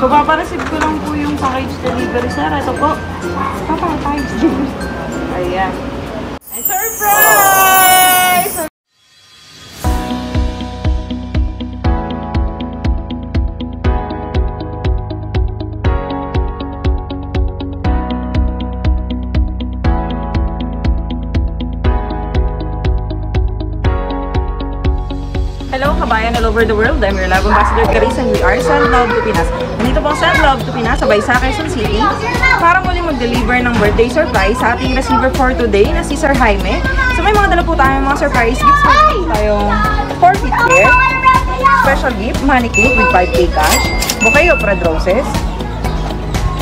So, papareceive ko lang po yung package delivery, sir. Ito po. Package delivery. Ayan. And surprise! Hello, kabayan all over the world. I'm your love ambassador, Carissa, and we are Send Love to Pinas. Nandito po Send Love to Pinas, sabay sa Quezon City, para muli mag-deliver ng birthday surprise sa ating receiver for today na si Sir Jaime. So may mga dala po tayong mga surprise gifts. May tayong 4 feet care, special gift, money cake with 5K cash, bouquet of red roses.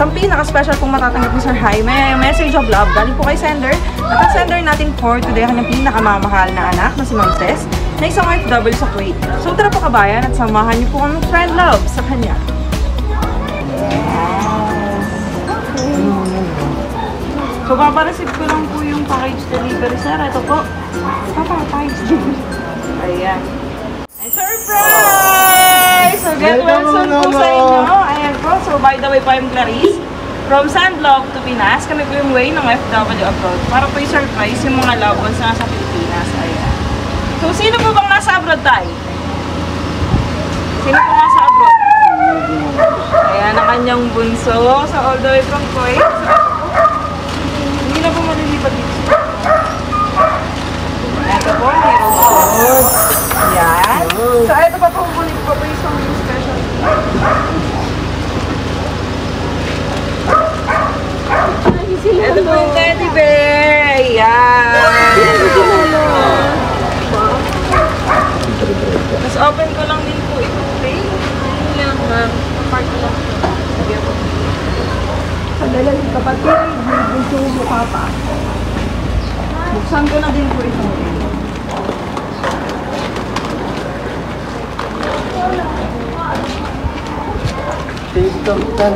Ang pinaka-special pong matatanggap ni Sir Jaime, message of love galing po kay sender. At ang sender natin for today ay ang pinakamamahal na anak na si Ma'am Cez, na isang OFW sa Kuwait. So tara po kabayan at samahan niyo po ang friend love sa kanya. So papareceive ko lang po yung package delivery, sir. Ito po. Package delivery. Ayan. And surprise! So get well soon po sa inyo. Ayan po. So by the way po, I'm Clarice from Send Love to Pinas. Kami po yung way ng OFW abroad. Para po yung surprise yung mga loved ones na nasa Pilipinas. Ayan. So, sino po bang nasa abroad tayo? Sino po nasa abroad? Ayan, ang kanyang bunso. So, all the way from Kuwait. So, hindi na po malilipat dito. Ito po, mayroon po. Ayan. So, ito pa po, kulit pa po yung special. Ito po yung teddy bear. Ayan. Mas open ko lang din po itong tray. Hindi lang ma'am. Apart ko lang. Sige po. Sadala yung kapatid. Bunso mo papa. Buksan ko na din po itong tray. Taste ka, bukan.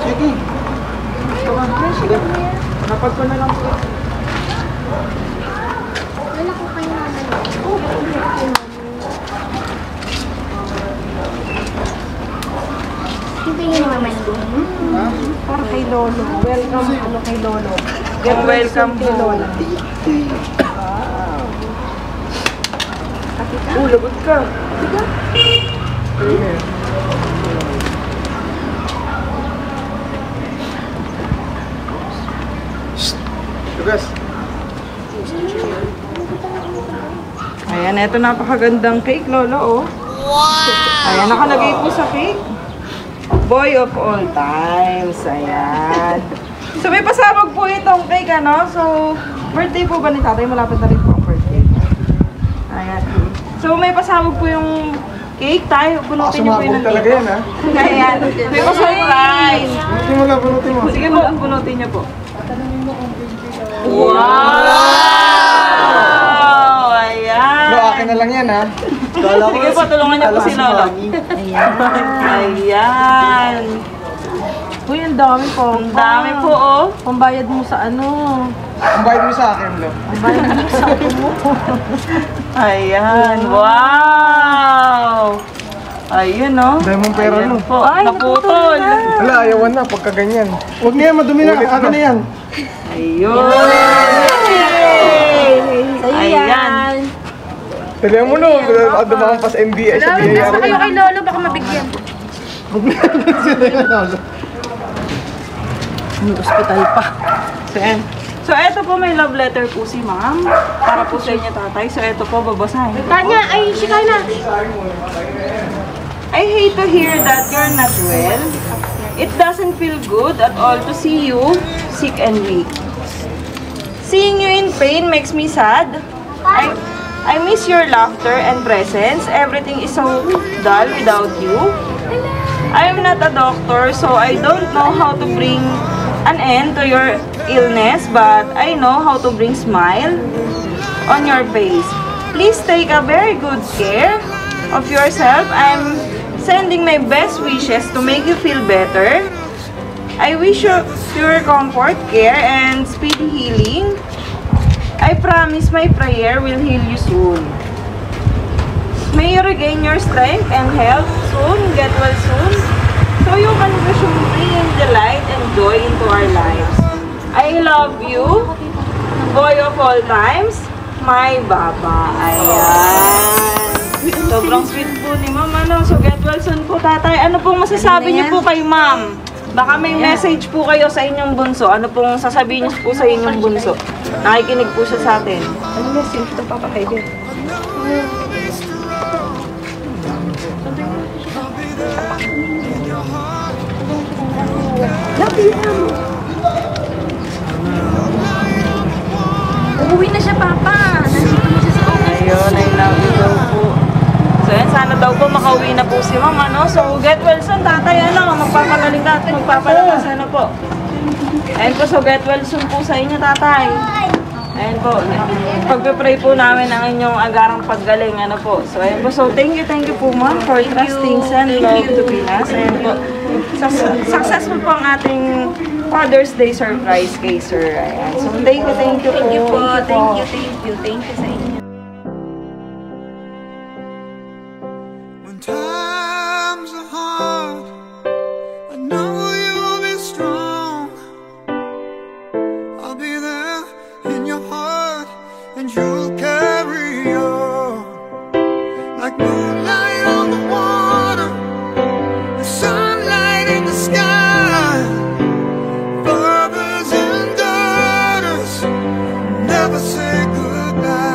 Sige. Sige. Sige. Napag ko na lang po. Wala ko kayo naman. Hindi yun naman doon. Para kay Lolo. Welcome ano kay Lolo. Get welcome kay Lolo. Wow. Lagot ka. Sige. Lugas. Ayan, ito napakagandang cake, Lolo, oh. Wow! Ayan, nakalagay po sa cake. Boy of all times. Ayan. So, may pasabog po itong cake, ano? So, birthday po ba ni tatay? Malapit na rin po ang birthday. Ayan. So, may pasabog po yung cake. Tayo, bunutin niyo po yung nandito. Talaga yan, ha? Ayan. May pa-surprise. Bunutin mo lang, bunutin mo. Sige po, bunutin niyo po. Wow! Ayan! No, akin na lang yan, ha? Sige po, tulungan niyo po si Lolo. Ayan. Ayan. Uy, ang dami po. Ang dami po, oh. Pambayad mo sa ano? Ang bayad mo sa akin, Lo. Ang bayad mo sa ako mo. Ayan. Wow! Ayun, oh. Dahil mong pera, Ayan no? po. Ay, naputol. Wala, ayawan na pagka ganyan. Huwag na yan, madumi na. Akin na yan. Ayun. Ayan. Talihan mo, no? Dumaan pa sa NBA. Sa Nasa kayo kay Lolo, baka mabigyan. May hospital pa. So, ayan. So, eto po may love letter po si ma'am. Para po sa inyo tatay. So, eto po babasahin. Kanya, ay, sikay na. I hate to hear that you're not well. It doesn't feel good at all to see you sick and weak. Seeing you in pain makes me sad. I miss your laughter and presence. Everything is so dull without you. I am not a doctor, so I don't know how to bring an end to your illness, but I know how to bring smile on your face. Please take a very good care of yourself. I'm sending my best wishes to make you feel better. I wish you pure comfort, care, and speedy healing. I promise my prayer will heal you soon. May you regain your strength and health soon, get well soon, so you can resume bringing delight and joy into our lives. I love you, boy of all times, my Baba. Ayan. Sobrang sweet po ni Ma'am. So get well soon po, tatay. Ano pong masasabi niyo po kay Ma'am? Baka may message po kayo sa inyong bunso. Ano pong sasabihin niyo po sa inyong bunso? Nakikinig po siya sa atin. Ano message ito, Papa Kevin? Uuwi na siya, Papa. Nandito na siya sa office. Ayun, I love you daw po. So yan, sana daw po makauwi na po si Ma'am, ano? So get well soon, tatay, ano? Magpapagaling natin, magpapalakas, ano po? Ayun po, so get well soon po sa inyo, tatay. Ayun po, pagpipray po namin ang inyong agarang paggaling, ano po. So ayun po, so thank you po Ma'am for trusting and love to Pinas. Ayun po, successful po ang ating Father's Day surprise kay Sir. Ayan. So thank you po. Thank you sa inyo. When times are hard, I know you'll be strong. I'll be there in your heart, and you'll carry on. Like moonlight on the water, the sunlight in the sky. Fathers and daughters never say goodbye.